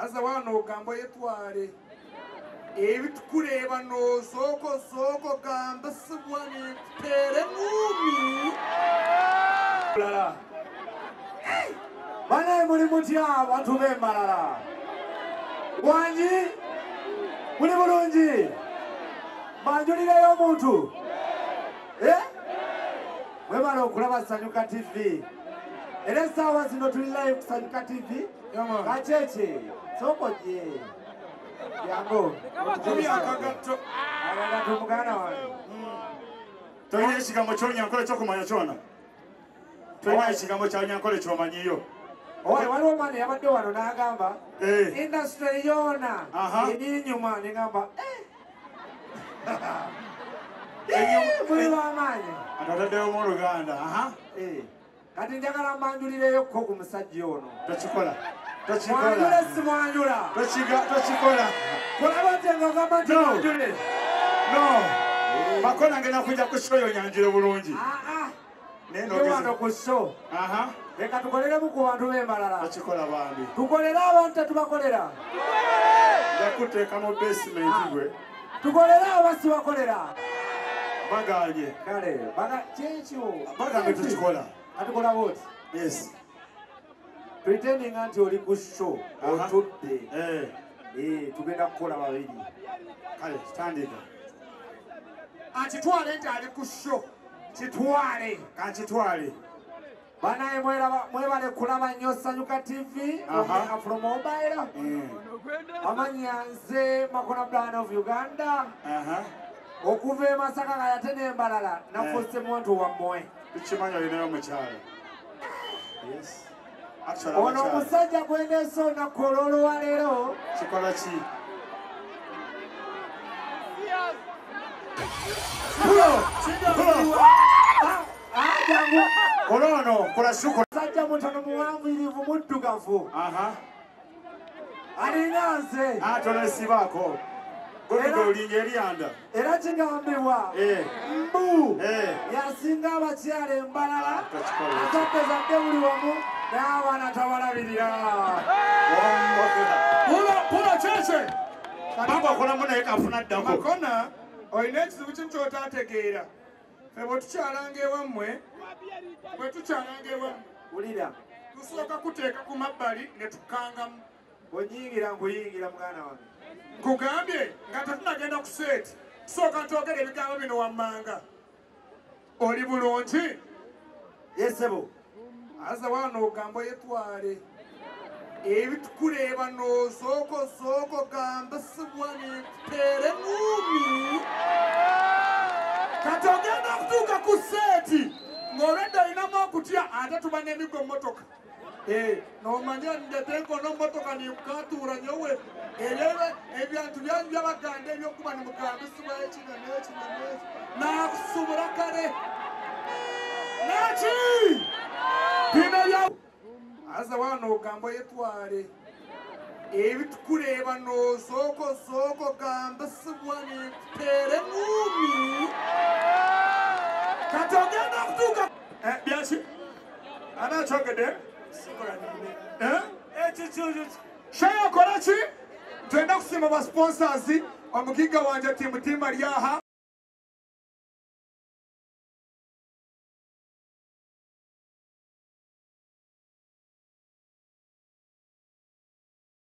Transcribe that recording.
Aza wano gambo yetwale. Ebitukureba no soko gamba sibwani tere ngumi. Lala. Bana muri mutya abantu bembalala. Wanji muri bulungi. Banjulirayo omuntu. Mwebala okulaba Sanyuka TV. Era sawa zino tuli live ku Sanyuka TV. Kacheche. Soko je. Yango. Tumi akagato. Akagato mugana wange. Toyina ekigambo ky'Onyankole ky'okumanya kyona. Toyina ekigambo ky'Onyankole ky'omanyiyo. Oye waliwo mani yabadde wano n'agamba industry yona eri nyuma n'agamba muli b'amaanyi ataddeyo mu Luganda. kati njagala mbanjulireyokko ku musajja ono. Tokikola. Mwanjule si mwanjula. Tokikola. Kulaba nti ng'ogamba nti mwanjule. No. Makona ngenda kujja ku show onyanjule bulungi. Ndi wano ku show. Leka tukoleremu ku bantu b'embalala. Tokikola bambi. Tukolere abantu tetubakolera. Njakuteeka mu basement gwe. Tukolere abo sibakolera. Baganye. Kale, kyekyo. Bagambe tukikola. Atukola boti. Yes. Pretending nti oli ku show. Otudde. Tugenda kukola babiri. Kale, tandika. Akitwale nti ali ku show. Kitwale. Kankitwale. Banaye mwebale kulaba nnyo Sanyuka TV. From mobile. Amanya nze Makona Brand of Uganda. Okuva e Masaka kayate n'embalala nafuuse muntu wammwe. Tukimanya olinayo mukyalo. Yes. Ono omusajja gwendeese olunaku olw'olwaleero. Kikola ki? Kolono kola suko. Musajja mutono muwanvuyirivu muddugavu. Alina nze. Tonesibaako. Olinga eryanda. Era kigambibwa mbu yasinga abakyala embalala azadde zadde buli wamu n'abaana tabalabirira. Pula kyekye. Baba okolamu naye kafuna ddako. Makona olina ekizibu kimu ky'otaategeera. Ffe bwe tukyalanga ewammwe, Wulira. Tusooka kuteeka ku mabbali ne tukangamu. Onyingira nkuyingira muganda wange. Nkugambye nga tetunagenda ku seeti. Tusooka ntwogera ebigambo bino wammanga. Oli bulungi? Yesebo. Aza wano gambo yetwale. Ebitukureba no soko gamba sibwani tere ngumi. Kati ogenda okutuuka ku seeti ng'olwedde olinamu okutya ate tuba n'emiggo mmotoka. N'omanya ndetenkono mmotoka nikukatuura nyowe ebyantu byanyu by'Abaganda ebyokuba nimugambisibwa ekina n'ekina n'akusubula kale. Naki? Bino bya aza wano gambo yetwale. Ebitukureba no soko gamba sibwani tere ngumi. Kati ogenda okutuuka byaki? Anakyogedde? Shaya kola ki? Twenda kusiima ba sponsors omugiga wanje Timu Timba lyaha.